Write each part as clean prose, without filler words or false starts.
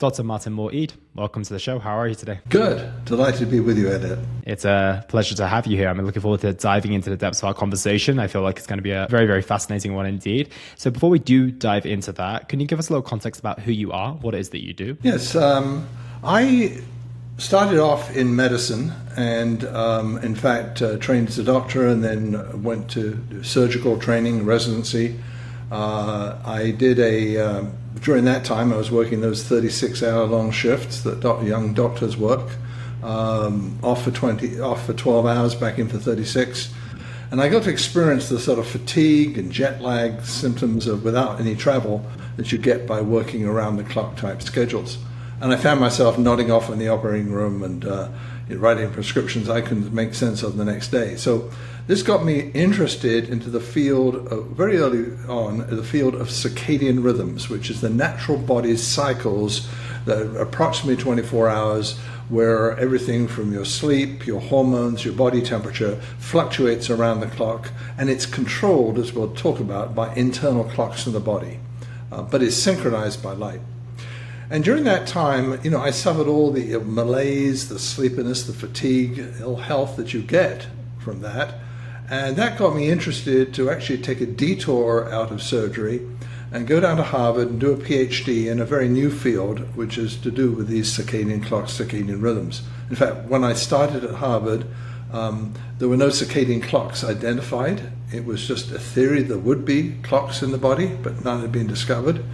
Dr. Martin Moore-Ede, welcome to the show. How are you today? Good. Delighted to be with you, Ed. It's a pleasure to have you here. I'm looking forward to diving into the depths of our conversation. I feel like it's going to be a very, very fascinating one indeed. So before we do dive into that, can you give us a little context about who you are, what it is that you do? Yes. I started off in medicine and, in fact, trained as a doctor and then went to surgical training, residency. I did during that time I was working those 36-hour-long shifts that young doctors work, off for 12 hours, back in for 36. And I got to experience the sort of fatigue and jet lag symptoms of without any travel that you get by working around the clock type schedules. And I found myself nodding off in the operating room and writing prescriptions I couldn't make sense of the next day. So this got me interested into the field very early on, the field of circadian rhythms, which is the natural body's cycles that are approximately 24 hours, where everything from your sleep, your hormones, your body temperature fluctuates around the clock, and it's controlled, as we'll talk about, by internal clocks in the body, but is synchronized by light. And during that time, I suffered all the malaise, the sleepiness, the fatigue, ill health that you get from that. And that got me interested to actually take a detour out of surgery and go down to Harvard and do a PhD in a very new field, which is to do with these circadian clocks, circadian rhythms. In fact, when I started at Harvard, there were no circadian clocks identified. It was just a theory there would be clocks in the body, but none had been discovered.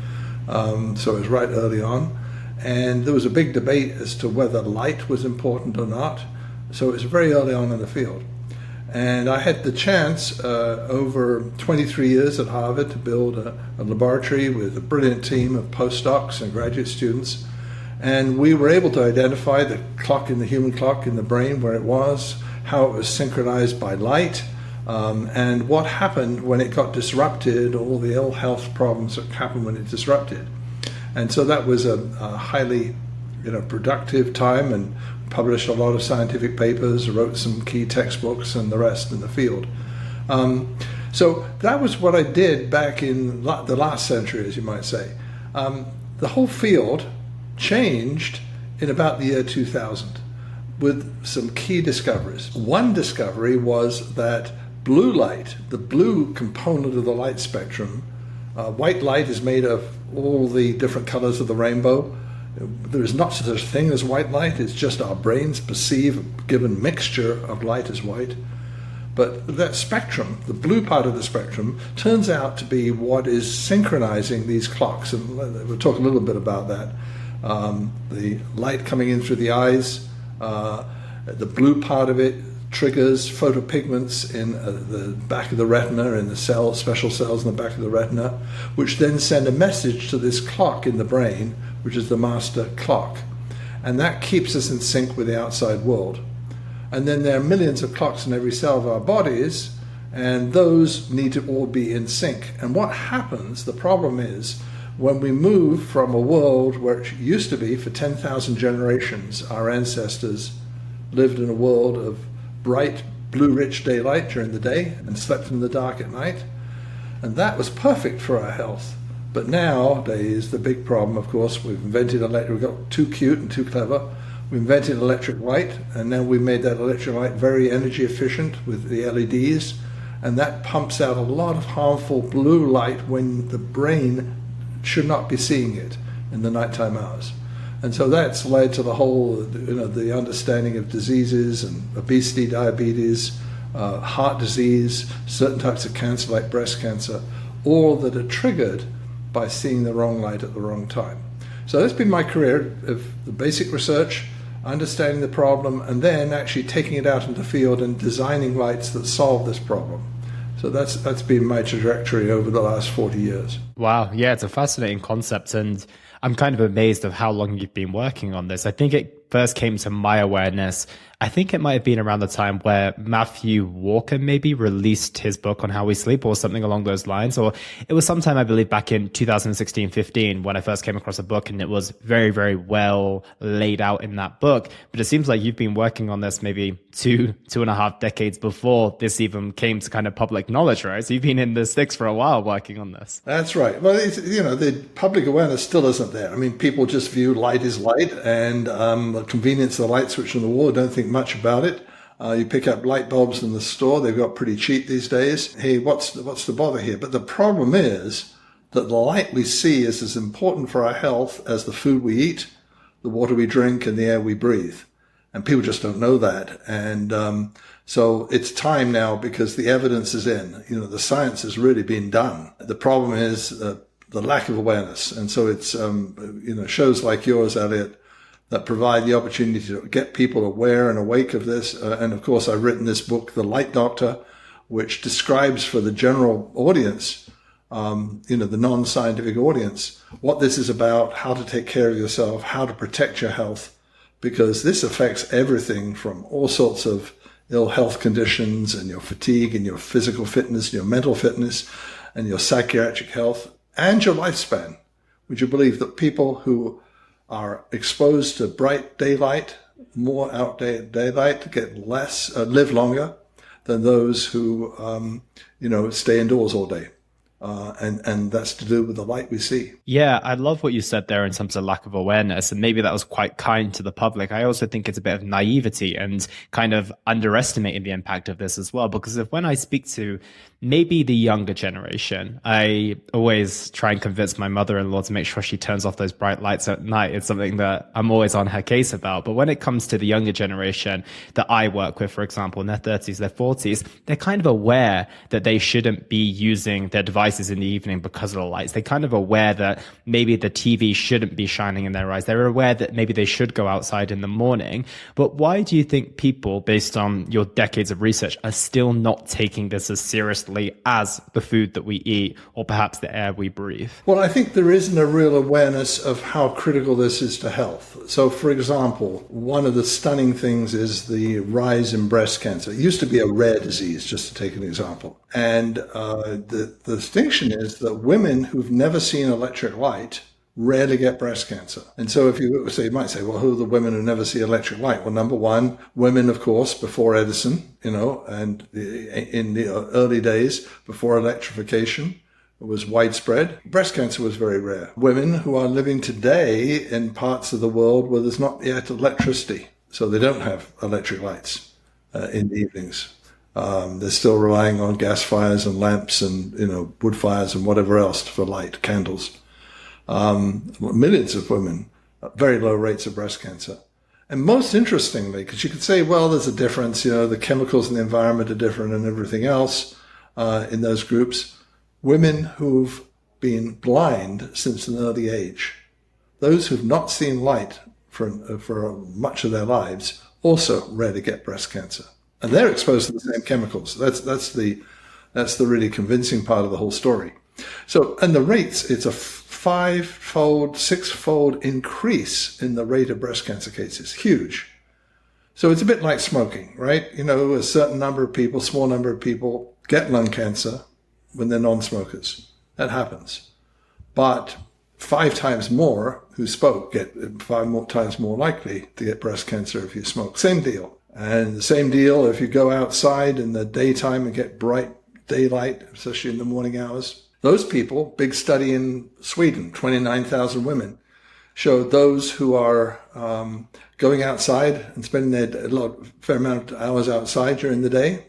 So it was right early on. And there was a big debate as to whether light was important or not. So it was very early on in the field. And I had the chance over 23 years at Harvard to build a laboratory with a brilliant team of postdocs and graduate students. And we were able to identify the clock in the human clock in the brain, where it was, how it was synchronized by light, and what happened when it got disrupted, all the ill health problems that happened when it disrupted. And so that was a highly productive time, and published a lot of scientific papers, wrote some key textbooks and the rest in the field. So that was what I did back in the last century, as you might say. The whole field changed in about the year 2000 with some key discoveries. One discovery was that blue light, the blue component of the light spectrum, white light is made of all the different colors of the rainbow. There is not such a thing as white light. It's just our brains perceive a given mixture of light as white. But that spectrum, the blue part of the spectrum, turns out to be what is synchronizing these clocks. And we'll talk a little bit about that. The light coming in through the eyes, the blue part of it triggers photopigments in the back of the retina, in the special cells in the back of the retina, which then send a message to this clock in the brain, which is the master clock. And that keeps us in sync with the outside world. And then there are millions of clocks in every cell of our bodies, and those need to all be in sync. And what happens, the problem is, when we move from a world where it used to be for 10,000 generations, our ancestors lived in a world of bright, blue-rich daylight during the day and slept in the dark at night. And that was perfect for our health. But nowadays, the big problem, of course, we've got too cute and too clever. We invented electric light, and then we made that electric light very energy efficient with the LEDs, and that pumps out a lot of harmful blue light when the brain should not be seeing it in the nighttime hours. And so that's led to the whole, the understanding of diseases and obesity, diabetes, heart disease, certain types of cancer like breast cancer, all that are triggered by seeing the wrong light at the wrong time. So that's been my career of the basic research, understanding the problem, and then actually taking it out into the field and designing lights that solve this problem. So that's been my trajectory over the last 40 years. Wow. Yeah, it's a fascinating concept. And I'm kind of amazed of how long you've been working on this. I think it first came to my awareness, I think it might have been around the time where Matthew Walker maybe released his book on how we sleep or something along those lines. Or it was sometime, I believe, back in 2016-15 when I first came across a book, and it was very, very well laid out in that book. But it seems like you've been working on this maybe two and a half decades before this even came to kind of public knowledge, right? So you've been in the sticks for a while working on this. That's right. Well, the public awareness still isn't there. I mean, people just view light is light, and the convenience of the light switch on the wall, don't think much about it. You pick up light bulbs in the store, they've got pretty cheap these days. Hey, what's the bother here? But the problem is that the light we see is as important for our health as the food we eat, the water we drink, and the air we breathe. And people just don't know that. And so it's time now, because the evidence is in. The science has really been done. The problem is the lack of awareness. And so it's shows like yours, Elliot, that provide the opportunity to get people aware and awake of this. And of course, I've written this book, The Light Doctor, which describes for the general audience, the non-scientific audience, what this is about, how to take care of yourself, how to protect your health, because this affects everything from all sorts of ill health conditions and your fatigue and your physical fitness, your mental fitness and your psychiatric health and your lifespan. Would you believe that people who are exposed to bright daylight, more daylight, get less, live longer than those who, stay indoors all day? And that's to do with the light we see. Yeah, I love what you said there in terms of lack of awareness, and maybe that was quite kind to the public. I also think it's a bit of naivety and kind of underestimating the impact of this as well, because when I speak to maybe the younger generation, I always try and convince my mother-in-law to make sure she turns off those bright lights at night. It's something that I'm always on her case about. But when it comes to the younger generation that I work with, for example, in their 30s, their 40s, they're kind of aware that they shouldn't be using their devices in the evening because of the lights. They're kind of aware that maybe the TV shouldn't be shining in their eyes. They're aware that maybe they should go outside in the morning. But why do you think people, based on your decades of research, are still not taking this as seriously as the food that we eat or perhaps the air we breathe? Well, I think there isn't a real awareness of how critical this is to health. So, for example, one of the stunning things is the rise in breast cancer. It used to be a rare disease, just to take an example. And the distinction is that women who've never seen electric light rarely get breast cancer. And so if you might say, well, who are the women who never see electric light? Well, number one, women, of course, before Edison, and in the early days before electrification was widespread, breast cancer was very rare. Women who are living today in parts of the world where there's not yet electricity, so they don't have electric lights in the evenings. They're still relying on gas fires and lamps and, wood fires and whatever else for light, candles. Millions of women, very low rates of breast cancer. And most interestingly, because you could say, well, there's a difference, the chemicals in the environment are different and everything else in those groups. Women who've been blind since an early age, those who've not seen light for much of their lives, also rarely get breast cancer. And they're exposed to the same chemicals. That's the really convincing part of the whole story. So, and the rates, it's a 5-fold, 6-fold increase in the rate of breast cancer cases. Huge. So it's a bit like smoking, right? A certain number of people, small number of people get lung cancer when they're non-smokers. That happens. But 5 times more who smoke get 5 times more likely to get breast cancer if you smoke. Same deal. And the same deal if you go outside in the daytime and get bright daylight, especially in the morning hours. Those people, big study in Sweden, 29,000 women, showed those who are going outside and spending a fair amount of hours outside during the day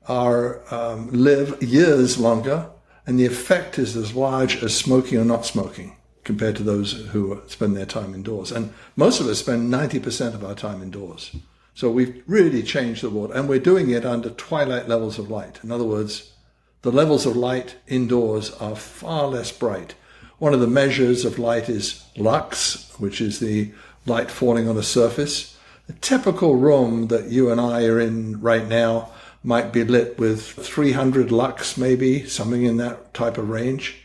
live years longer, and the effect is as large as smoking or not smoking compared to those who spend their time indoors. And most of us spend 90% of our time indoors. So we've really changed the world, and we're doing it under twilight levels of light. In other words, the levels of light indoors are far less bright. One of the measures of light is lux, which is the light falling on a surface. A typical room that you and I are in right now might be lit with 300 lux, maybe, something in that type of range.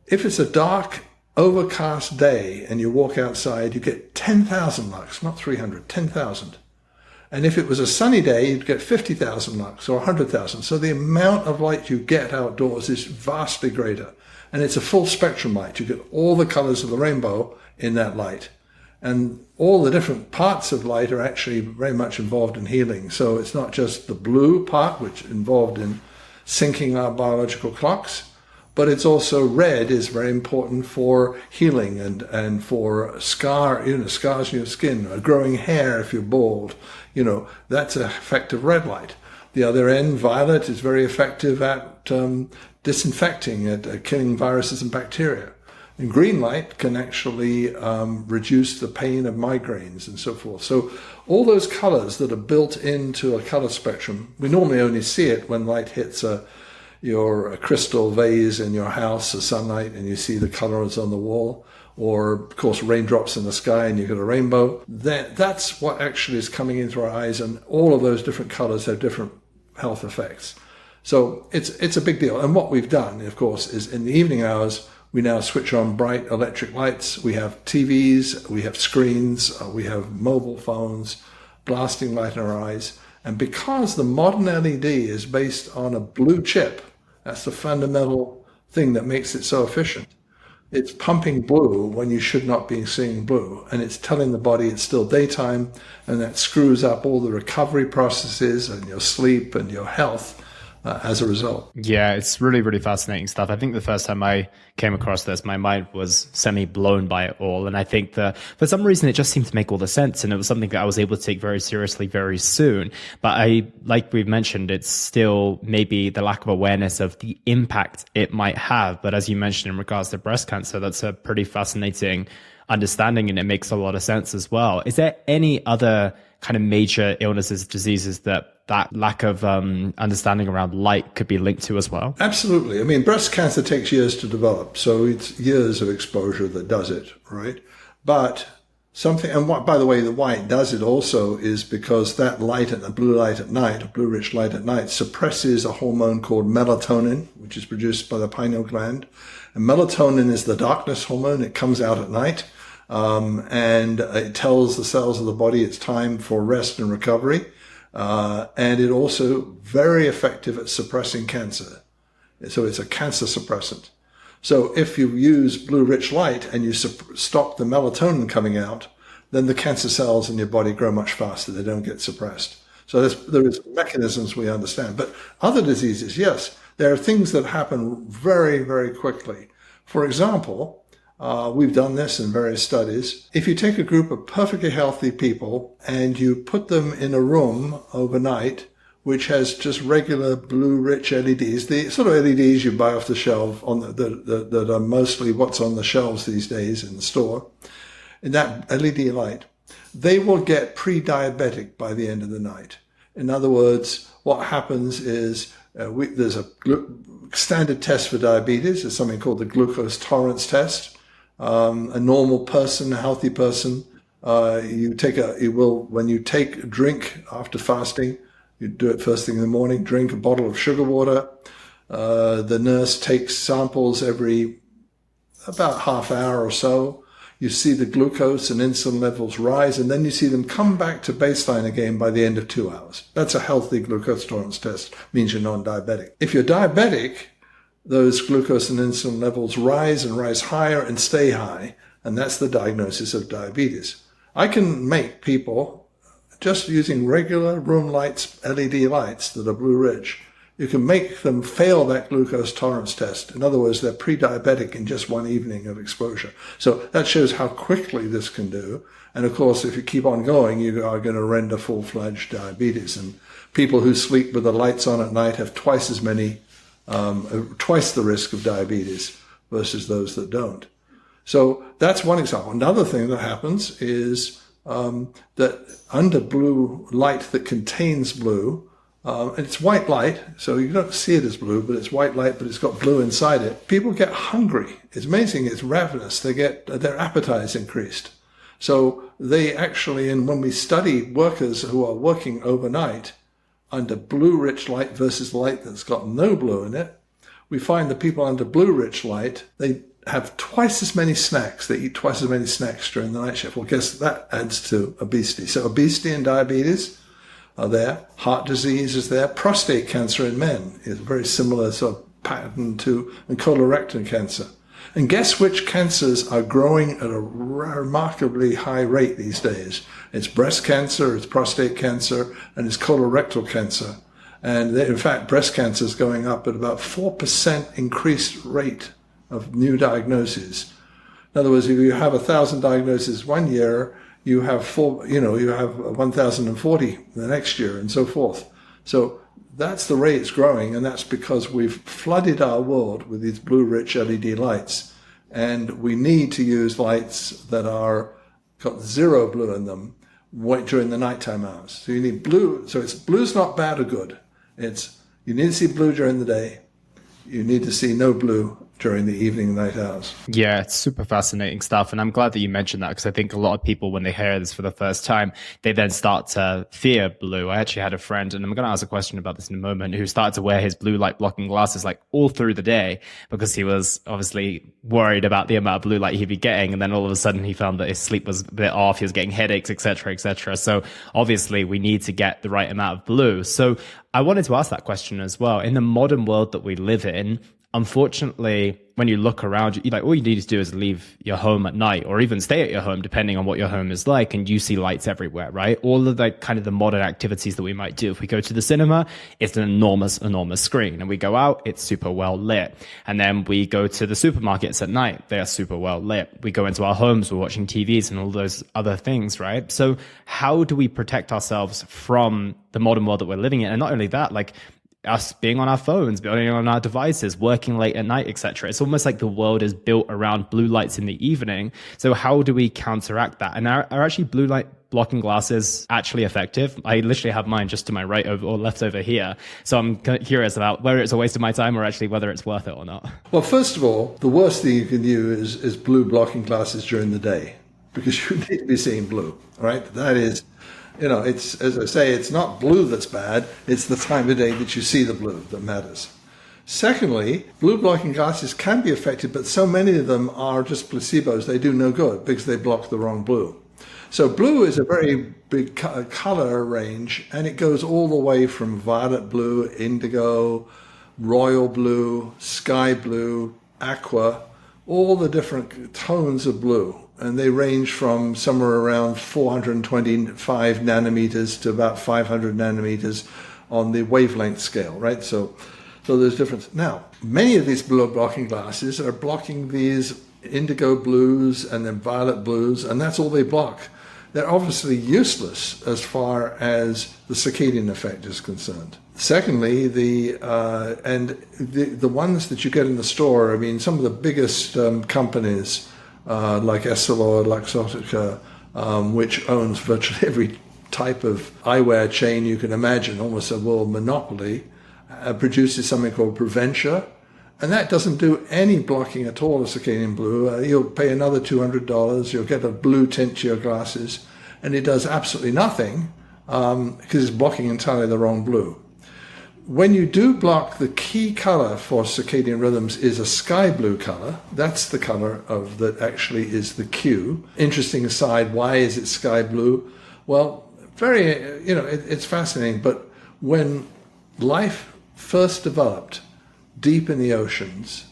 If it's a dark, overcast day and you walk outside, you get 10,000 lux, not 300, 10,000. And if it was a sunny day, you'd get 50,000 lux or 100,000. So the amount of light you get outdoors is vastly greater. And it's a full spectrum light. You get all the colors of the rainbow in that light. And all the different parts of light are actually very much involved in healing. So it's not just the blue part, which is involved in syncing our biological clocks, but it's also red is very important for healing and for scars in your skin, or growing hair if you're bald. That's an effective red light. The other end, violet, is very effective at disinfecting, at killing viruses and bacteria. And green light can actually reduce the pain of migraines and so forth. So all those colors that are built into a color spectrum, we normally only see it when light hits your crystal vase in your house, the sunlight, and you see the colors on the wall, or of course raindrops in the sky and you get a rainbow. That's what actually is coming in through our eyes, and all of those different colors have different health effects. So it's a big deal. And what we've done, of course, is in the evening hours, we now switch on bright electric lights. We have TVs, we have screens, we have mobile phones, blasting light in our eyes. And because the modern LED is based on a blue chip, that's the fundamental thing that makes it so efficient. It's pumping blue when you should not be seeing blue, and it's telling the body it's still daytime, and that screws up all the recovery processes and your sleep and your health as a result. Yeah, it's really, really fascinating stuff. I think the first time I came across this, my mind was semi-blown by it all. And I think that for some reason, it just seemed to make all the sense. And it was something that I was able to take very seriously very soon. But like we've mentioned, it's still maybe the lack of awareness of the impact it might have. But as you mentioned in regards to breast cancer, that's a pretty fascinating understanding, and it makes a lot of sense as well. Is there any other kind of major illnesses, diseases that lack of understanding around light could be linked to as well? Absolutely. I mean, breast cancer takes years to develop, so it's years of exposure that does it, right? But by the way, why it does it also is because that light and the blue light at night, blue-rich light at night, suppresses a hormone called melatonin, which is produced by the pineal gland. And melatonin is the darkness hormone. It comes out at night. And it tells the cells of the body it's time for rest and recovery. And it also very effective at suppressing cancer. So it's a cancer suppressant. So if you use blue-rich light and you stop the melatonin coming out, then the cancer cells in your body grow much faster. They don't get suppressed. So there is mechanisms we understand. But other diseases, yes, there are things that happen very, very quickly. For example, we've done this in various studies. If you take a group of perfectly healthy people and you put them in a room overnight, which has just regular blue-rich LEDs, the sort of LEDs you buy off the shelf that are mostly what's on the shelves these days in the store, in that LED light, they will get pre-diabetic by the end of the night. In other words, what happens is there's a standard test for diabetes. It's something called the glucose tolerance test. A normal person, a healthy person, when you drink after fasting, you do it first thing in the morning, drink a bottle of sugar water. The nurse takes samples every about half hour or so. You see the glucose and insulin levels rise, and then you see them come back to baseline again by the end of 2 hours. That's a healthy glucose tolerance test, means you're non-diabetic. If you're diabetic, those glucose and insulin levels rise and rise higher and stay high, and that's the diagnosis of diabetes. I can make people, just using regular room lights, LED lights that are blue-rich, you can make them fail that glucose tolerance test. In other words, they're pre-diabetic in just one evening of exposure. So that shows how quickly this can do. And of course, if you keep on going, you are going to render full-fledged diabetes. And people who sleep with the lights on at night have twice the risk of diabetes versus those that don't. So that's one example. Another thing that happens is that under blue light that contains blue, it's white light, so you don't see it as blue, but it's white light, but it's got blue inside it. People get hungry. It's amazing. It's ravenous. Their appetite is increased. So they actually, and when we study workers who are working overnight under blue-rich light versus light that's got no blue in it, we find the people under blue-rich light, they have twice as many snacks. They eat twice as many snacks during the night shift. Well, guess that adds to obesity. So obesity and diabetes are there. Heart disease is there. Prostate cancer in men is a very similar sort of pattern to, and colorectal cancer. And guess which cancers are growing at a remarkably high rate these days? It's breast cancer, it's prostate cancer, and it's colorectal cancer. And in fact, breast cancer is going up at about 4% increased rate of new diagnoses. In other words, if you have 1,000 diagnoses one year, you have 1,040 the next year, and so forth. So that's the rate it's growing, and that's because we've flooded our world with these blue-rich LED lights, and we need to use lights that are got zero blue in them during the nighttime hours. So you need blue. So blue's not bad or good. You need to see blue during the day. You need to see no blue during the evening and night hours. Yeah, it's super fascinating stuff. And I'm glad that you mentioned that, because I think a lot of people, when they hear this for the first time, they then start to fear blue. I actually had a friend, and I'm going to ask a question about this in a moment, who started to wear his blue light blocking glasses like all through the day because he was obviously worried about the amount of blue light he'd be getting. And then all of a sudden he found that his sleep was a bit off. He was getting headaches, etc., etc. So obviously we need to get the right amount of blue. So I wanted to ask that question as well. In the modern world that we live in, unfortunately, when you look around, all you need to do is leave your home at night, or even stay at your home, depending on what your home is like, and you see lights everywhere, right? All of the kind of the modern activities that we might do. If we go to the cinema, it's an enormous, enormous screen. And we go out, it's super well lit. And then we go to the supermarkets at night, they are super well lit. We go into our homes, we're watching TVs and all those other things, right? So how do we protect ourselves from the modern world that we're living in? And not only that, like, us being on our phones, being on our devices, working late at night, etc. It's almost like the world is built around blue lights in the evening. So how do we counteract that? And are actually blue light blocking glasses actually effective? I literally have mine just to my right or left over here. So I'm curious about whether it's a waste of my time or actually whether it's worth it or not. Well, first of all, the worst thing you can do is blue blocking glasses during the day, because you need to be seeing blue, right? That is... it's, as I say, it's not blue that's bad. It's the time of day that you see the blue that matters. Secondly, blue blocking glasses can be effective, but so many of them are just placebos. They do no good because they block the wrong blue. So blue is a very big color range, and it goes all the way from violet blue, indigo, royal blue, sky blue, aqua, all the different tones of blue. And they range from somewhere around 425 nanometers to about 500 nanometers on the wavelength scale, right? So there's difference. Now, many of these blue blocking glasses are blocking these indigo blues and then violet blues, and that's all they block. They're obviously useless as far as the circadian effect is concerned. Secondly, the ones that you get in the store, I mean, some of the biggest companies, like Essilor, Luxottica, which owns virtually every type of eyewear chain you can imagine, almost a world monopoly, produces something called Preventia, and that doesn't do any blocking at all of circadian blue. You'll pay another $200, you'll get a blue tint to your glasses, and it does absolutely nothing because it's blocking entirely the wrong blue. When you do block, the key color for circadian rhythms is a sky blue color. That's the color that actually is the cue. Interesting aside, why is it sky blue? Well, it's fascinating, but when life first developed deep in the oceans,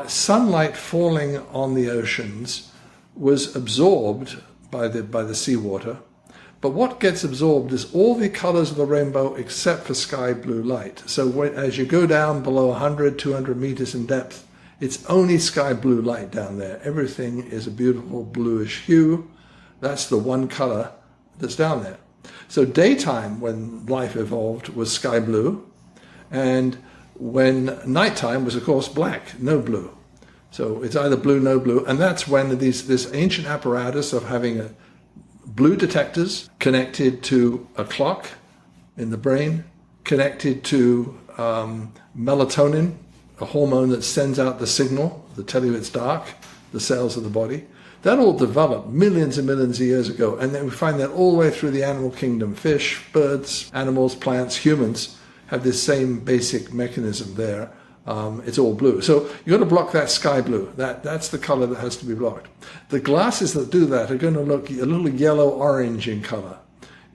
sunlight falling on the oceans was absorbed by the seawater. But what gets absorbed is all the colors of the rainbow except for sky blue light. So as you go down below 100, 200 meters in depth, it's only sky blue light down there. Everything is a beautiful bluish hue. That's the one color that's down there. So daytime, when life evolved, was sky blue. And when nighttime was, of course, black, no blue. So it's either blue, no blue. And that's when this ancient apparatus of having blue detectors connected to a clock in the brain, connected to melatonin, a hormone that sends out the signal to tell you it's dark, the cells of the body. That all developed millions and millions of years ago. And then we find that all the way through the animal kingdom. Fish, birds, animals, plants, humans have this same basic mechanism there it's all blue. So you've got to block that sky blue. That's the color that has to be blocked. The glasses that do that are going to look a little yellow-orange in color.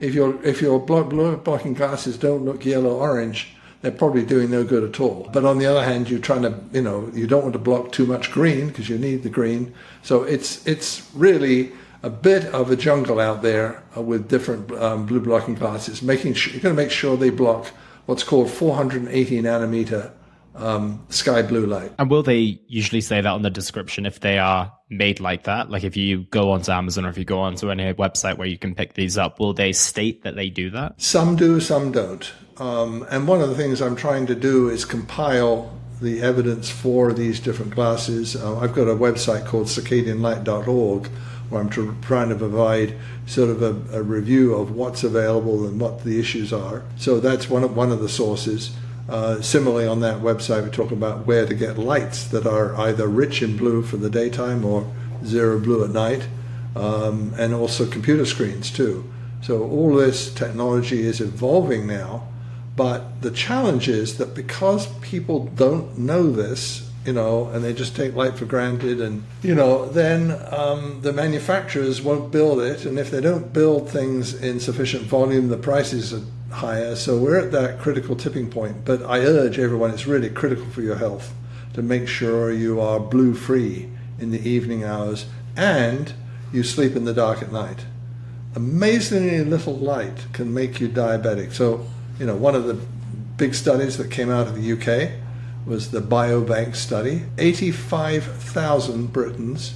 If your blocking glasses don't look yellow-orange, they're probably doing no good at all. But on the other hand, you're trying to, you don't want to block too much green because you need the green. So it's really a bit of a jungle out there with different blue blocking glasses. You're going to make sure they block what's called 480 nanometer sky blue light. And will they usually say that on the description if they are made like that? Like if you go onto Amazon or if you go onto any website where you can pick these up, will they state that they do that? Some do, some don't. And one of the things I'm trying to do is compile the evidence for these different glasses. I've got a website called circadianlight.org where I'm trying to provide sort of a review of what's available and what the issues are. So that's one of the sources. Similarly, on that website, we talk about where to get lights that are either rich in blue for the daytime or zero blue at night, and also computer screens too. So all this technology is evolving now, but the challenge is that because people don't know this, and they just take light for granted, and then the manufacturers won't build it, and if they don't build things in sufficient volume, the prices are higher. So we're at that critical tipping point. But I urge everyone, it's really critical for your health to make sure you are blue free in the evening hours and you sleep in the dark at night. Amazingly little light can make you diabetic. So one of the big studies that came out of the UK was the Biobank study. 85,000 Britons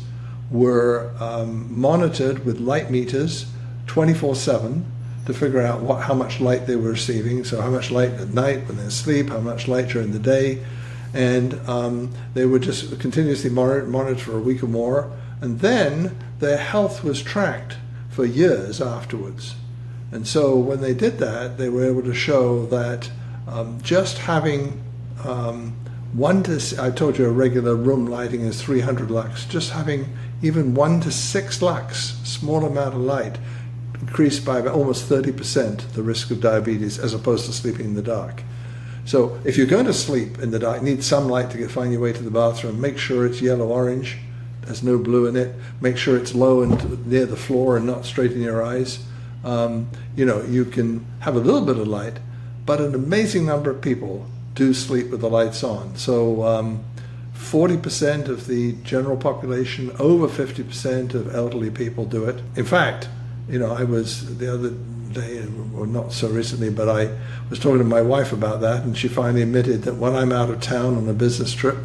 were monitored with light meters 24/7 to figure out how much light they were receiving. So how much light at night when they're asleep, how much light during the day. And they were just continuously monitored for a week or more. And then their health was tracked for years afterwards. And so when they did that, they were able to show that just having I told you a regular room lighting is 300 lux, just having even 1 to 6 lux, small amount of light, increased by about almost 30% the risk of diabetes as opposed to sleeping in the dark. So if you're going to sleep in the dark, you need some light to find your way to the bathroom. Make sure it's yellow-orange, there's no blue in it. Make sure it's low and near the floor and not straight in your eyes. You can have a little bit of light, but an amazing number of people do sleep with the lights on. So 40% of the general population, over 50% of elderly people do it. In fact, I was the other day, or not so recently, but I was talking to my wife about that, and she finally admitted that when I'm out of town on a business trip,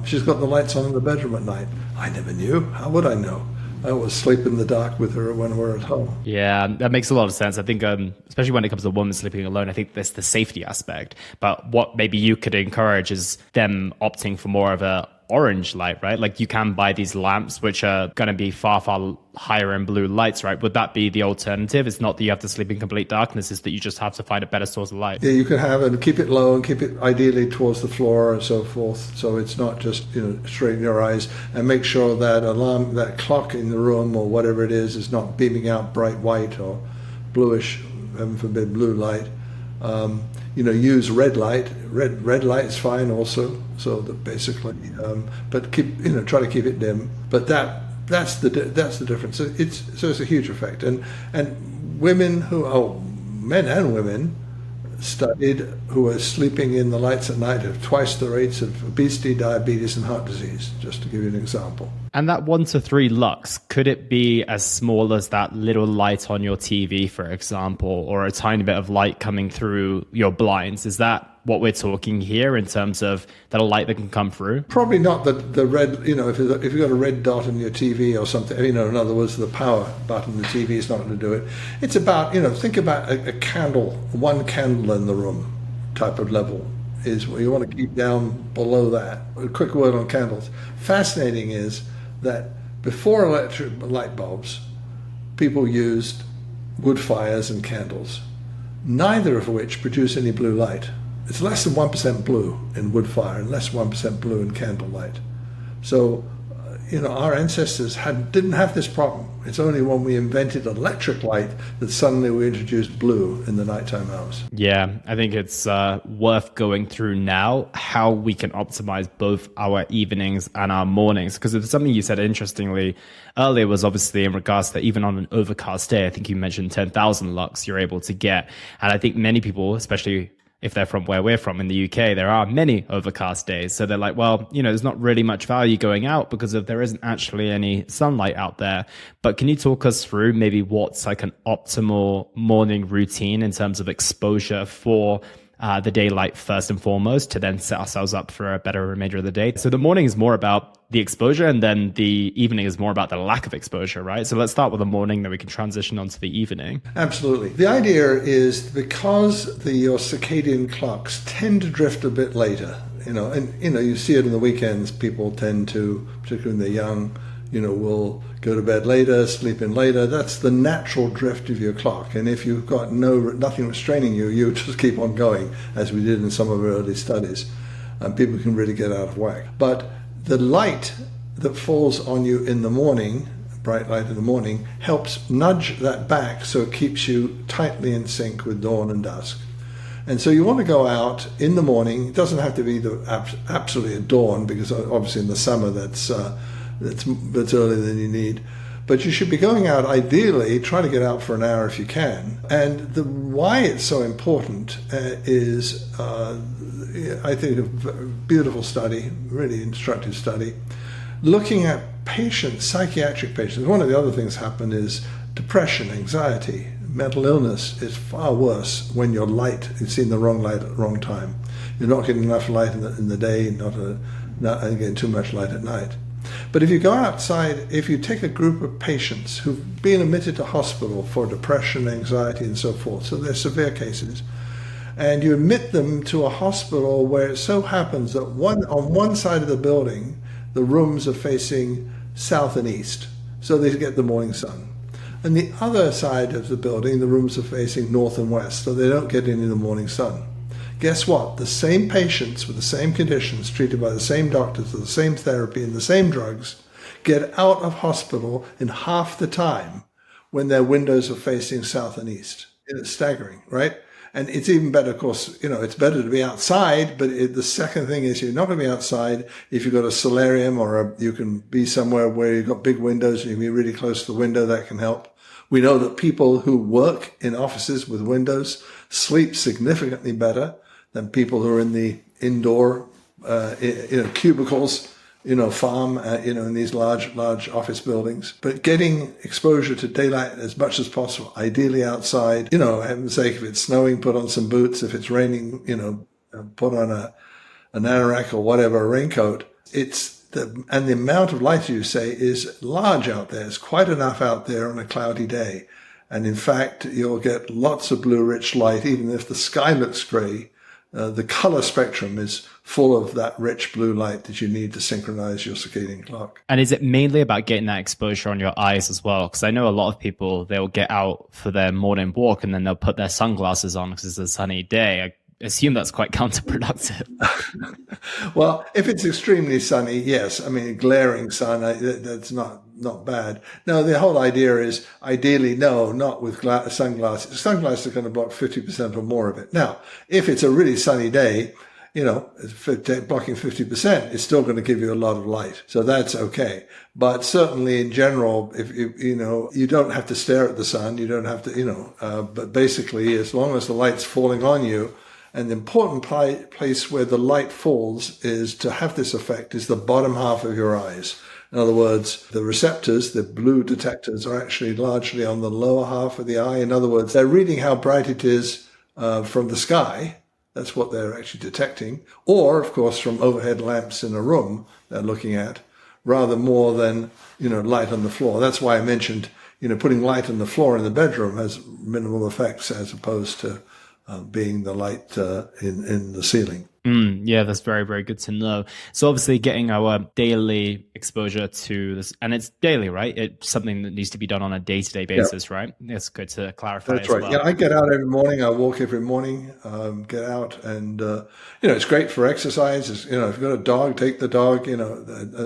she's got the lights on in the bedroom at night. I never knew. How would I know? I always sleep in the dark with her when we're at home. Yeah, that makes a lot of sense. I think, especially when it comes to a woman sleeping alone, I think there's the safety aspect. But what maybe you could encourage is them opting for more of a orange light, right? Like you can buy these lamps which are going to be far, far higher in blue lights, right? Would that be the alternative? It's not that you have to sleep in complete darkness, it's that you just have to find a better source of light. Yeah, you can have it, keep it low and keep it ideally towards the floor and so forth. So it's not just, straight in your eyes, and make sure that alarm, that clock in the room or whatever it is not beaming out bright white or bluish, heaven forbid, blue light. Use red light. Red light is fine also. So that basically, but try to keep it dim. But that's the difference. So it's a huge effect. And women men and women studied who are sleeping in the lights at night have twice the rates of obesity, diabetes, and heart disease. Just to give you an example. And that 1 to 3 lux, could it be as small as that little light on your TV, for example, or a tiny bit of light coming through your blinds? Is that what we're talking here in terms of that light that can come through? Probably not the red, if you've got a red dot on your TV or something, in other words, the power button on the TV is not going to do it. It's about, think about a candle, one candle in the room type of level is what you want to keep down below that. A quick word on candles. Fascinating is that before electric light bulbs, people used wood fires and candles, neither of which produce any blue light. It's less than 1% blue in wood fire and less than 1% blue in candlelight. So, our ancestors didn't have this problem. It's only when we invented electric light that suddenly we introduced blue in the nighttime hours. Yeah, I think it's worth going through now how we can optimize both our evenings and our mornings. Because it's something you said interestingly earlier was obviously in regards to even on an overcast day, I think you mentioned 10,000 lux you're able to get. And I think many people, especially if they're from where we're from in the UK, there are many overcast days. So they're like, well, there's not really much value going out because there isn't actually any sunlight out there. But can you talk us through maybe what's like an optimal morning routine in terms of exposure for the daylight first and foremost to then set ourselves up for a better remainder of the day? So the morning is more about the exposure and then the evening is more about the lack of exposure, right? So let's start with the morning, then we can transition onto the evening. Absolutely. The idea is because your circadian clocks tend to drift a bit later, you see it in the weekends, people tend to, particularly when they're young, will go to bed later, sleep in later. That's the natural drift of your clock. And if you've got nothing restraining you, you just keep on going, as we did in some of our early studies. And people can really get out of whack. But the light that falls on you in the morning, bright light in the morning, helps nudge that back so it keeps you tightly in sync with dawn and dusk. And so you want to go out in the morning. It doesn't have to be absolutely at dawn, because obviously in the summer that's earlier than you need. But you should be going out, ideally, try to get out for an hour if you can. And why it's so important is, I think, a beautiful study, really instructive study, looking at patients, psychiatric patients. One of the other things happen is depression, anxiety, mental illness is far worse when you're seeing the wrong light at the wrong time. You're not getting enough light in the day, not getting too much light at night. But if you go outside, if you take a group of patients who've been admitted to hospital for depression, anxiety, and so forth, so they're severe cases, and you admit them to a hospital where it so happens that on one side of the building, the rooms are facing south and east, so they get the morning sun. And the other side of the building, the rooms are facing north and west, so they don't get any of the morning sun. Guess what? The same patients with the same conditions, treated by the same doctors with the same therapy and the same drugs, get out of hospital in half the time when their windows are facing south and east. It's staggering, right? And it's even better, of course, it's better to be outside, but the second thing is you're not going to be outside if you've got a solarium you can be somewhere where you've got big windows and you can be really close to the window. That can help. We know that people who work in offices with windows sleep significantly better than people who are in the indoor, cubicles, farm, in these large office buildings. But getting exposure to daylight as much as possible, ideally outside, heaven's sake, if it's snowing, put on some boots. If it's raining, put on an anorak or whatever, a raincoat. And the amount of light, you say, is large out there. It's quite enough out there on a cloudy day. And in fact, you'll get lots of blue rich light, even if the sky looks gray. The color spectrum is full of that rich blue light that you need to synchronize your circadian clock. And is it mainly about getting that exposure on your eyes as well? Because I know a lot of people, they'll get out for their morning walk and then they'll put their sunglasses on because it's a sunny day. I assume that's quite counterproductive. Well, if it's extremely sunny, yes. I mean, glaring sun, that's not bad. No, the whole idea is ideally, no, not with sunglasses. Sunglasses are going to block 50% or more of it. Now, if it's a really sunny day, blocking 50% is still going to give you a lot of light. So that's okay. But certainly in general, if you don't have to stare at the sun, you don't have to, but basically as long as the light's falling on you, and the important place where the light falls is to have this effect is the bottom half of your eyes. In other words, the receptors, the blue detectors, are actually largely on the lower half of the eye. In other words, they're reading how bright it is from the sky. That's what they're actually detecting. Or, of course, from overhead lamps in a room they're looking at, rather more than, light on the floor. That's why I mentioned, putting light on the floor in the bedroom has minimal effects as opposed to being the light in the ceiling. Yeah, that's very, very good to know. So obviously getting our daily exposure to this, and it's daily, right? It's something that needs to be done on a day-to-day Yeah. basis, right? It's good to clarify That's as right. Yeah, well. I get out every morning. I walk every morning. Get out, and it's great for exercise. If you've got a dog, take the dog.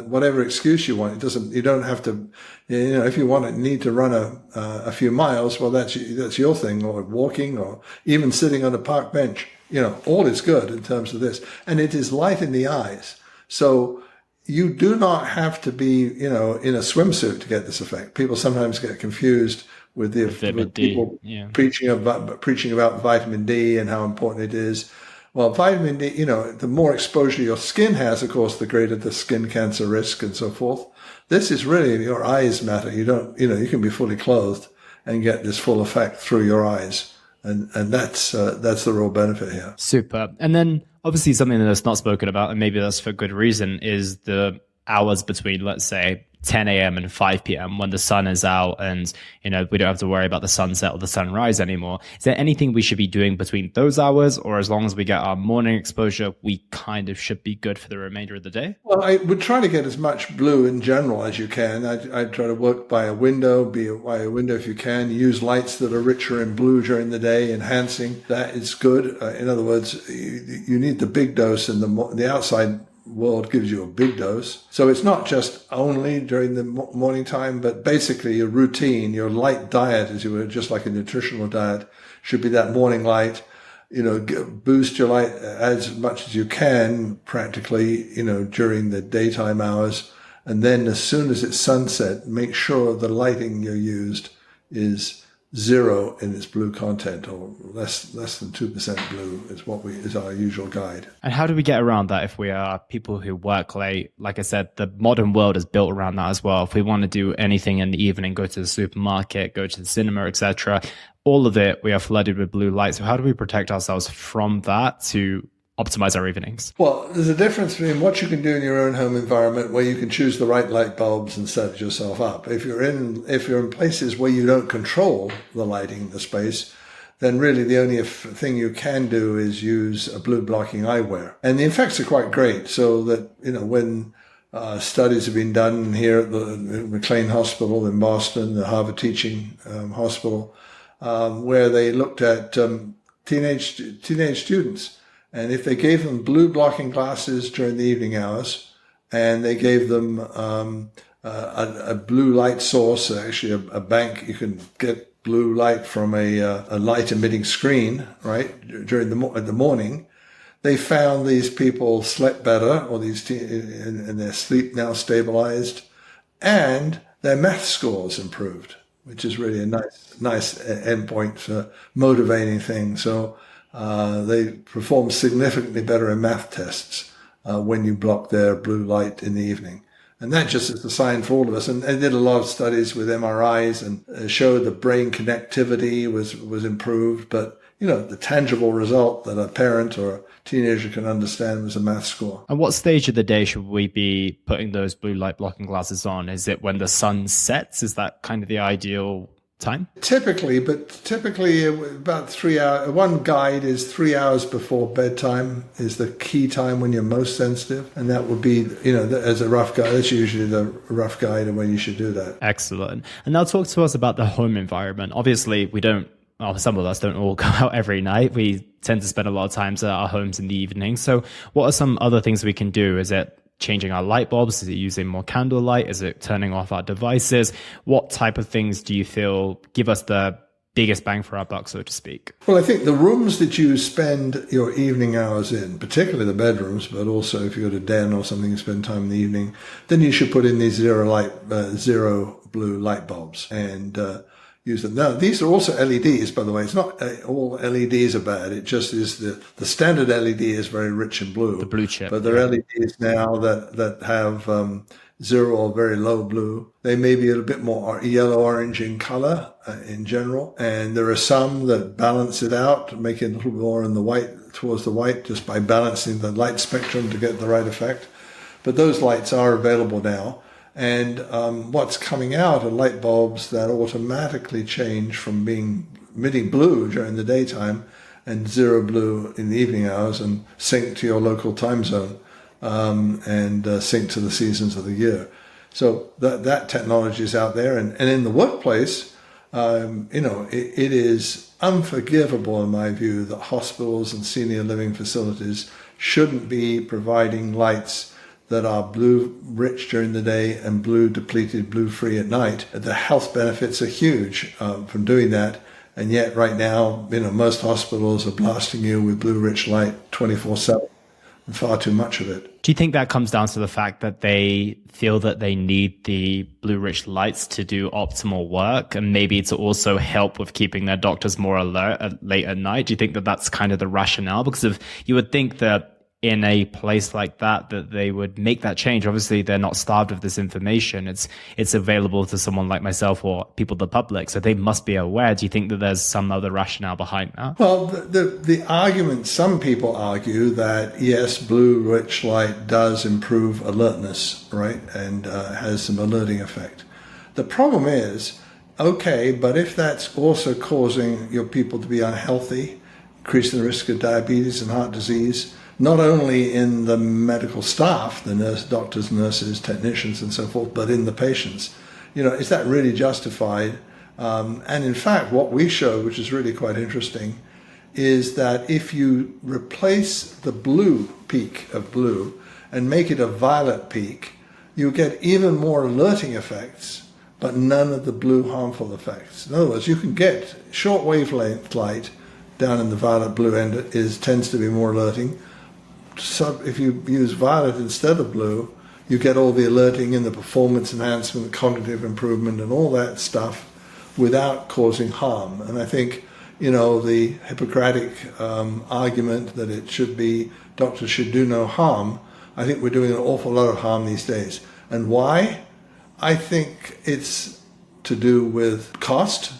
Whatever excuse you want. It doesn't. You don't have to. If you need to run a few miles, well, that's your thing. Or walking, or even sitting on a park bench. All is good in terms of this, and it is light in the eyes. So you do not have to be, in a swimsuit to get this effect. People sometimes get confused with Vitamin with D. people Yeah. preaching about vitamin D and how important it is. Well, vitamin D, the more exposure your skin has, of course, the greater the skin cancer risk and so forth. This is really, your eyes matter. You don't, you can be fully clothed and get this full effect through your eyes. And that's the real benefit here. Super. And then obviously something that's not spoken about, and maybe that's for good reason, is the hours between, let's say, 10 a.m. and 5 p.m. when the sun is out and, we don't have to worry about the sunset or the sunrise anymore. Is there anything we should be doing between those hours, or as long as we get our morning exposure, we kind of should be good for the remainder of the day? Well, I would try to get as much blue in general as you can. I'd try to work by a window, by a window if you can. Use lights that are richer in blue during the day, enhancing. That is good. In other words, you need the big dose, and the outside world gives you a big dose. So it's not just only during the morning time, but basically your routine, your light diet, as you were, just like a nutritional diet, should be that morning light. Boost your light as much as you can, practically, during the daytime hours. And then as soon as it's sunset, make sure the lighting you used is zero in its blue content, or less than 2% blue is our usual guide. And how do we get around that if we are people who work late? Like I said, the modern world is built around that as well. If we want to do anything in the evening, go to the supermarket, go to the cinema, etc., all of it, we are flooded with blue light. So how do we protect ourselves from that to optimize our evenings? Well, there's a difference between what you can do in your own home environment, where you can choose the right light bulbs and set yourself up. If you're in places where you don't control the lighting, the space, then really the only thing you can do is use a blue blocking eyewear. And the effects are quite great. So that, when studies have been done here at the McLean Hospital in Boston, the Harvard Teaching Hospital, where they looked at teenage students. And if they gave them blue blocking glasses during the evening hours, and they gave them a blue light source, actually a bank, you can get blue light from a light emitting screen, right, during the morning, they found these people slept better, or and their sleep now stabilized, and their math scores improved, which is really a nice endpoint for motivating thing. So they perform significantly better in math tests when you block their blue light in the evening. And that just is a sign for all of us. And they did a lot of studies with MRIs and showed the brain connectivity was improved. But, the tangible result that a parent or a teenager can understand was a math score. And what stage of the day should we be putting those blue light blocking glasses on? Is it when the sun sets? Is that kind of the ideal time? Typically About 3 hours. One guide is 3 hours before bedtime is the key time when you're most sensitive. And that would be, as a rough guide, that's usually the rough guide of when you should do that. Excellent. And now talk to us about the home environment. Obviously, some of us don't all go out every night. We tend to spend a lot of time at our homes in the evening. So what are some other things we can do? Is it changing our light bulbs? Is it using more candlelight? Is it turning off our devices? What type of things do you feel give us the biggest bang for our buck, so to speak? Well, I think the rooms that you spend your evening hours in, particularly the bedrooms, but also if you go to den or something, you spend time in the evening, then you should put in these zero blue light bulbs and use them. Now, these are also LEDs, by the way. It's not all LEDs are bad. It just is the standard LED is very rich in blue. The blue chip. But there are LEDs now that have zero or very low blue. They may be a little bit more yellow-orange in color in general. And there are some that balance it out, make it a little more in the white, towards the white, just by balancing the light spectrum to get the right effect. But those lights are available now. And what's coming out are light bulbs that automatically change from being emitting blue during the daytime and zero blue in the evening hours, and sync to your local time zone, and sync to the seasons of the year. So that technology is out there, and in the workplace, it is unforgivable in my view that hospitals and senior living facilities shouldn't be providing lights that are blue rich during the day and blue depleted, blue free at night. The health benefits are huge from doing that. And yet right now, most hospitals are blasting you with blue rich light 24/7, and far too much of it. Do you think that comes down to the fact that they feel that they need the blue rich lights to do optimal work, and maybe to also help with keeping their doctors more alert late at night? Do you think that that's kind of the rationale? Because if you would think that in a place like that they would make that change. Obviously, they're not starved of this information. It's available to someone like myself or people, the public, so they must be aware. Do you think that there's some other rationale behind that? Well, the argument, some people argue that yes, blue rich light does improve alertness, right, and has some alerting effect. The problem is, okay, but if that's also causing your people to be unhealthy, increasing the risk of diabetes and heart disease, not only in the medical staff, the doctors, nurses, technicians, and so forth, but in the patients. Is that really justified? And in fact, what we showed, which is really quite interesting, is that if you replace the blue peak of blue and make it a violet peak, you get even more alerting effects, but none of the blue harmful effects. In other words, you can get short wavelength light down in the violet blue end tends to be more alerting. If you use violet instead of blue, you get all the alerting and the performance enhancement, the cognitive improvement, and all that stuff without causing harm. And I think, the Hippocratic argument that doctors should do no harm, I think we're doing an awful lot of harm these days. And why? I think it's to do with cost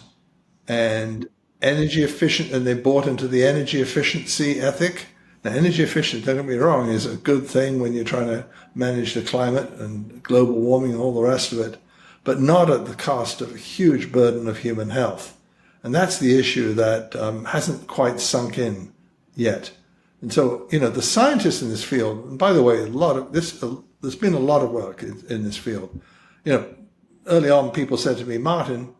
and energy efficient, and they bought into the energy efficiency ethic. Now, energy efficient, don't get me wrong, is a good thing when you're trying to manage the climate and global warming and all the rest of it, but not at the cost of a huge burden of human health. And that's the issue that hasn't quite sunk in yet. And so, the scientists in this field, and by the way, there's been a lot of work in this field. Early on, people said to me, Martin,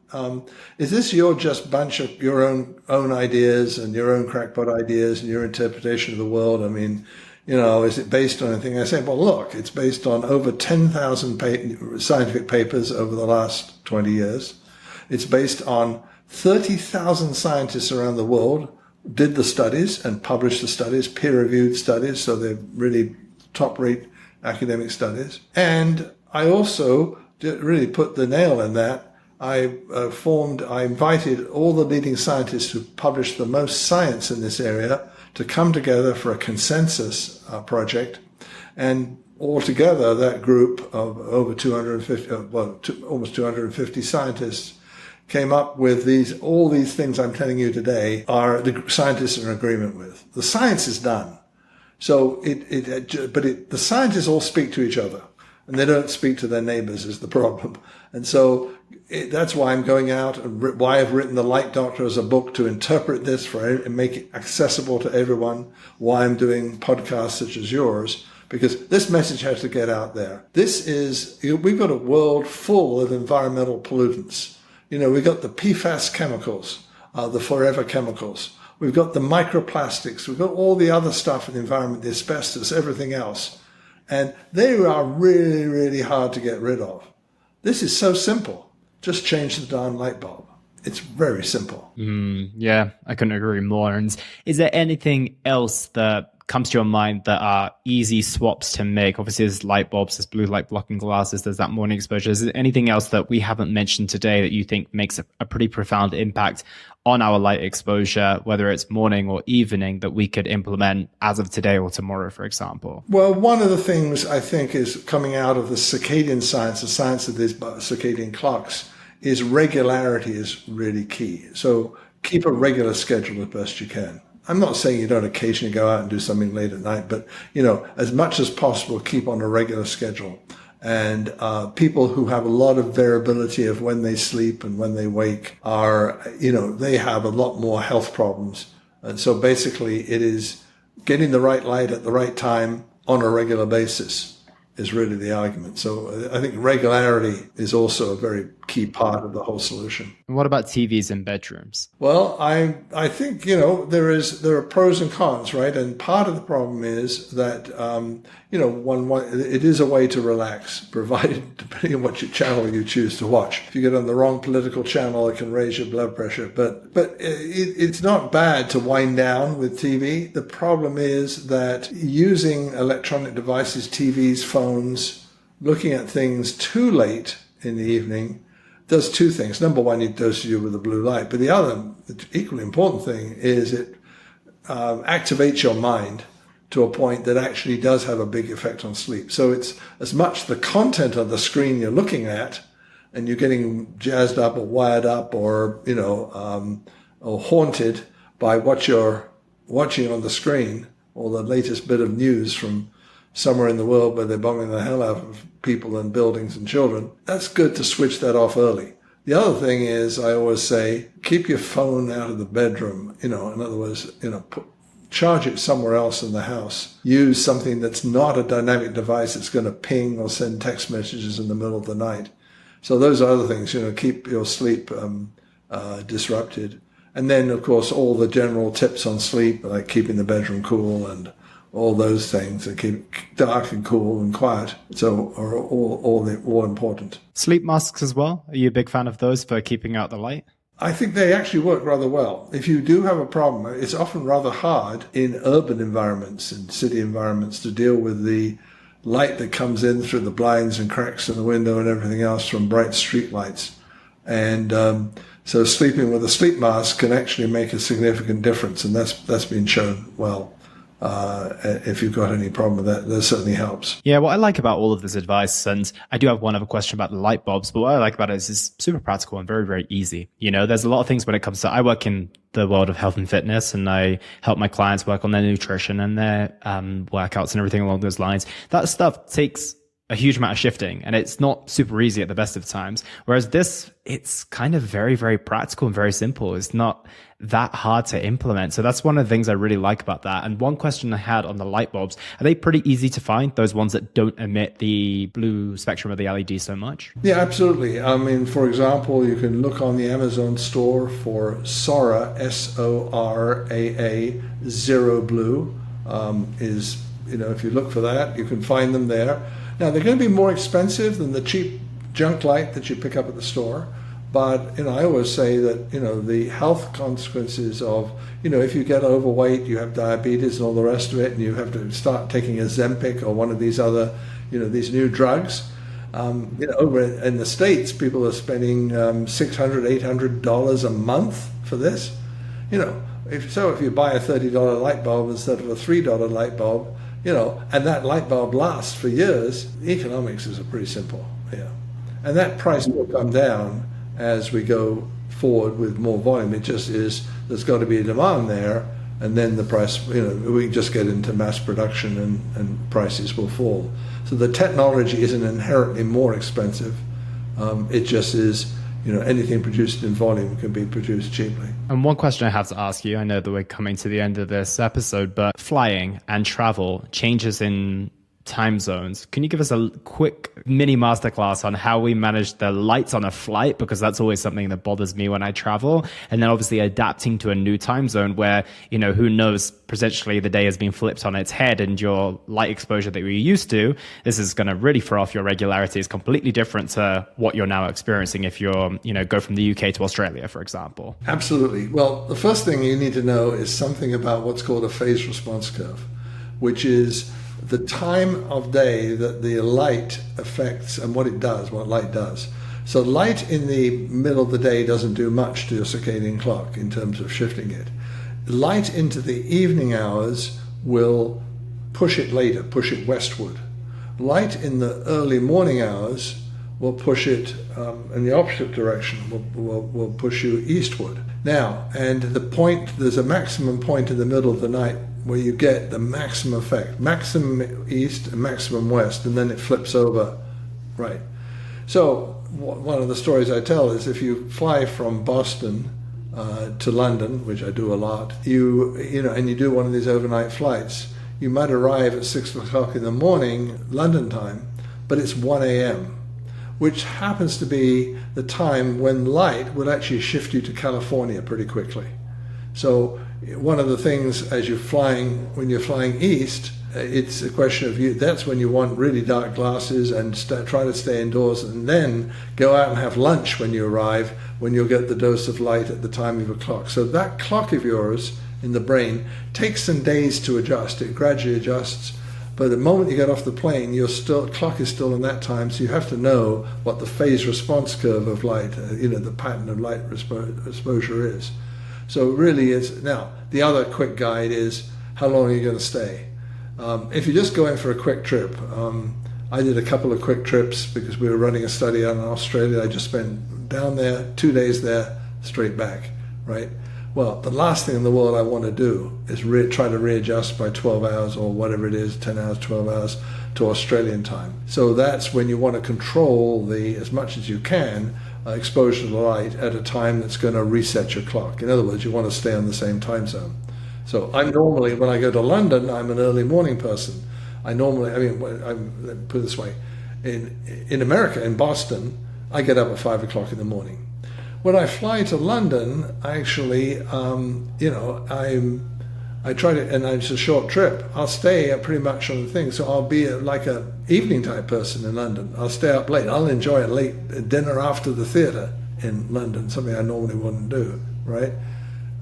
is this your just bunch of your own ideas and your own crackpot ideas and your interpretation of the world? I mean, is it based on anything? I say, well, look, it's based on over 10,000 scientific papers over the last 20 years. It's based on 30,000 scientists around the world did the studies and published the studies, peer-reviewed studies, so they're really top-rate academic studies. And I also really put the nail in that. I invited all the leading scientists who published the most science in this area to come together for a consensus project. And altogether, that group of over 250, almost 250 scientists came up with all these things I'm telling you today are the scientists are in agreement with. The science is done. So the scientists all speak to each other, and they don't speak to their neighbors is the problem. And so that's why I'm going out and why I've written The Light Doctor as a book to interpret this and make it accessible to everyone, why I'm doing podcasts such as yours, because this message has to get out there. We've got a world full of environmental pollutants. We've got the PFAS chemicals, the forever chemicals. We've got the microplastics. We've got all the other stuff in the environment, the asbestos, everything else. And they are really, really hard to get rid of. This is so simple. Just change the darn light bulb. It's very simple. Yeah, I couldn't agree more. And is there anything else that comes to your mind that are easy swaps to make? Obviously, there's light bulbs, there's blue light blocking glasses, there's that morning exposure. Is there anything else that we haven't mentioned today that you think makes a pretty profound impact on our light exposure, whether it's morning or evening, that we could implement as of today or tomorrow, for example? Well, one of the things I think is coming out of the circadian science, the science of these circadian clocks, is regularity is really key. So keep a regular schedule as best you can. I'm not saying you don't occasionally go out and do something late at night, but, as much as possible, keep on a regular schedule. And people who have a lot of variability of when they sleep and when they wake they have a lot more health problems And so basically it is getting the right light at the right time on a regular basis is really the argument. So I think regularity is also a very key part of the whole solution. And what about TVs in bedrooms? Well, I think, there are pros and cons, right? And part of the problem is that, it is a way to relax, provided, depending on what channel you choose to watch. If you get on the wrong political channel, it can raise your blood pressure. But it's not bad to wind down with TV. The problem is that using electronic devices, TVs, phones, looking at things too late in the evening does two things. Number one, it doses you with the blue light. But the other, the equally important thing, is it activates your mind to a point that actually does have a big effect on sleep. So it's as much the content of the screen you're looking at, and you're getting jazzed up or wired up or haunted by what you're watching on the screen, or the latest bit of news from somewhere in the world where they're bombing the hell out of people and buildings and children. That's good to switch that off early. The other thing is, I always say, keep your phone out of the bedroom. In other words, charge it somewhere else in the house. Use something that's not a dynamic device that's going to ping or send text messages in the middle of the night. So those are other things, keep your sleep disrupted. And then, of course, all the general tips on sleep, like keeping the bedroom cool and all those things that keep dark and cool and quiet, so are all important. Sleep masks as well? Are you a big fan of those for keeping out the light? I think they actually work rather well. If you do have a problem, it's often rather hard in urban environments and city environments to deal with the light that comes in through the blinds and cracks in the window and everything else from bright street lights. And so sleeping with a sleep mask can actually make a significant difference, and that's been shown well. If you've got any problem with that certainly helps. Yeah, what I like about all of this advice, and I do have one other question about the light bulbs, but what I like about it is it's super practical and very, very easy. There's a lot of things when it comes to, I work in the world of health and fitness, and I help my clients work on their nutrition and their workouts and everything along those lines. That stuff takes a huge amount of shifting, and it's not super easy at the best of times. Whereas this, it's kind of very, very practical and very simple. It's not that hard to implement. So that's one of the things I really like about that. And one question I had on the light bulbs, are they pretty easy to find, those ones that don't emit the blue spectrum of the LED so much? Yeah, absolutely. I mean, for example, you can look on the Amazon store for Soraa, SORAA, Zero Blue. If you look for that, you can find them there. Now, they're going to be more expensive than the cheap junk light that you pick up at the store. But, I always say that, the health consequences of, if you get overweight, you have diabetes and all the rest of it, and you have to start taking Ozempic or one of these other, these new drugs. Over in the States, people are spending $600, $800 a month for this. If you buy a $30 light bulb instead of a $3 light bulb, and that light bulb lasts for years, the economics is pretty simple. Yeah. And that price will come down as we go forward with more volume. It just is, there's got to be a demand there, and then the price, we just get into mass production and prices will fall. So the technology isn't inherently more expensive. It just is, anything produced in volume can be produced cheaply. And one question I have to ask you, I know that we're coming to the end of this episode, but flying and travel, changes in time zones. Can you give us a quick mini masterclass on how we manage the lights on a flight? Because that's always something that bothers me when I travel. And then obviously adapting to a new time zone where, who knows, potentially the day has been flipped on its head and your light exposure that you're used to, this is going to really throw off your regularity. It's completely different to what you're now experiencing if you're, go from the UK to Australia, for example. Absolutely. Well, the first thing you need to know is something about what's called a phase response curve, which is the time of day that the light affects and what light does. So light in the middle of the day doesn't do much to your circadian clock in terms of shifting it. Light into the evening hours will push it later, push it westward. Light in the early morning hours will push it in the opposite direction, will push you eastward. Now, and there's a maximum point in the middle of the night where you get the maximum effect, maximum east and maximum west, and then it flips over, right? So one of the stories I tell is if you fly from Boston to London, which I do a lot, and you do one of these overnight flights, you might arrive at 6 o'clock in the morning, London time, but it's 1 a.m., which happens to be the time when light will actually shift you to California pretty quickly. So one of the things when you're flying east, it's a question of that's when you want really dark glasses and try to stay indoors, and then go out and have lunch when you arrive, when you'll get the dose of light at the time of your clock. So that clock of yours in the brain takes some days to adjust. It gradually adjusts. But the moment you get off the plane, clock is still in that time, so you have to know what the phase response curve of light, the pattern of light exposure is. So it really is. Now, the other quick guide is how long are you going to stay? If you're just going for a quick trip, I did a couple of quick trips because we were running a study out in Australia. I just spent down there, 2 days there, straight back, right? Well, the last thing in the world I want to do is try to readjust by 12 hours or whatever it is, 10 hours, 12 hours to Australian time. So that's when you want to control as much as you can, exposure to light at a time that's going to reset your clock. In other words, you want to stay on the same time zone. So I'm normally, when I go to London, I'm an early morning person. Let me put it this way. In America, in Boston, I get up at 5 o'clock in the morning. When I fly to London, I actually, I try to, and it's a short trip. I'll stay pretty much on the thing. So I'll be like a evening type person in London. I'll stay up late. I'll enjoy a late dinner after the theatre in London, something I normally wouldn't do, right?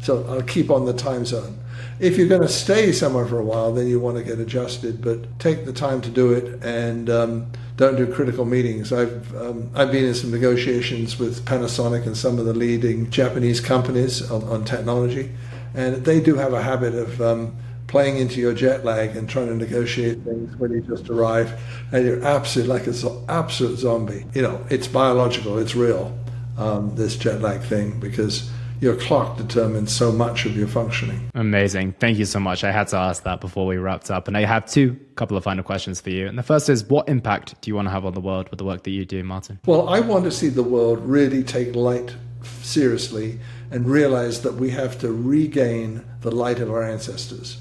So I'll keep on the time zone. If you're going to stay somewhere for a while, then you want to get adjusted, but take the time to do it, and don't do critical meetings. I've been in some negotiations with Panasonic and some of the leading Japanese companies on technology, and they do have a habit of playing into your jet lag and trying to negotiate things when you just arrive, and you're absolutely like an absolute zombie. It's biological, it's real, this jet lag thing, because your clock determines so much of your functioning. Amazing. Thank you so much. I had to ask that before we wrapped up. And I have couple of final questions for you. And the first is, what impact do you want to have on the world with the work that you do, Martin? Well, I want to see the world really take light seriously and realize that we have to regain the light of our ancestors.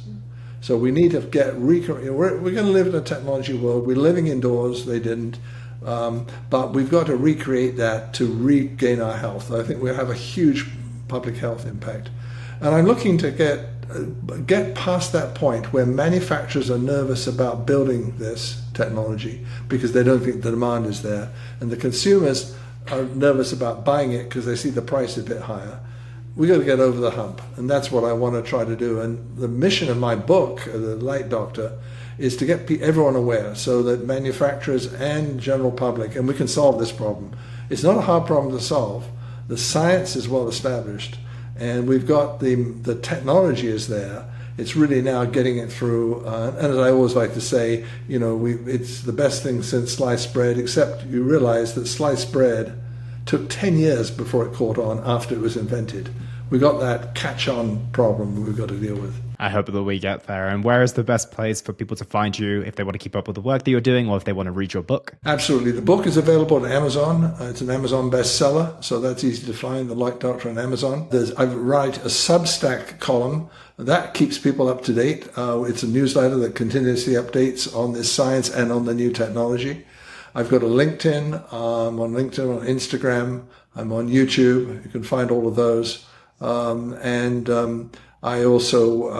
So we need to we're going to live in a technology world. We're living indoors. They didn't. But we've got to recreate that to regain our health. I think we have a huge public health impact. And I'm looking to get past that point where manufacturers are nervous about building this technology because they don't think the demand is there, and the consumers are nervous about buying it because they see the price a bit higher. We got to get over the hump, and that's what I want to try to do. And the mission of my book, The Light Doctor, is to get everyone aware so that manufacturers and general public, and we can solve this problem. It's not a hard problem to solve. The science is well established, and we've got the technology is there. It's really now getting it through. And as I always like to say, it's the best thing since sliced bread, except you realize that sliced bread took 10 years before it caught on after it was invented. We got that catch-on problem we've got to deal with. I hope that we get there. And where is the best place for people to find you if they want to keep up with the work that you're doing, or if they want to read your book? Absolutely. The book is available on Amazon. It's an Amazon bestseller, so that's easy to find, The Light Doctor on Amazon. I write a Substack column. That keeps people up to date. It's a newsletter that continuously updates on this science and on the new technology. I've got a LinkedIn. I'm on LinkedIn, on Instagram. I'm on YouTube. You can find all of those. I also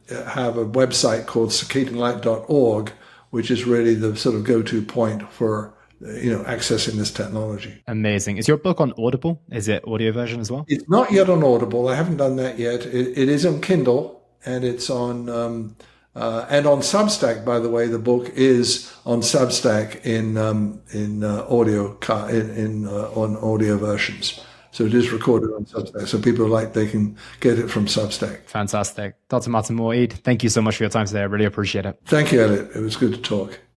have a website called circadianlight.org, which is really the sort of go-to point for accessing this technology. Amazing. Is your book on Audible? Is it audio version as well? It's not yet on Audible. I haven't done that yet. It is on Kindle, and it's on and on Substack. By the way, the book is on Substack on audio versions. So it is recorded on Substack. So people they can get it from Substack. Fantastic. Dr. Martin Moore-Ede, thank you so much for your time today. I really appreciate it. Thank you, Elliot. It was good to talk.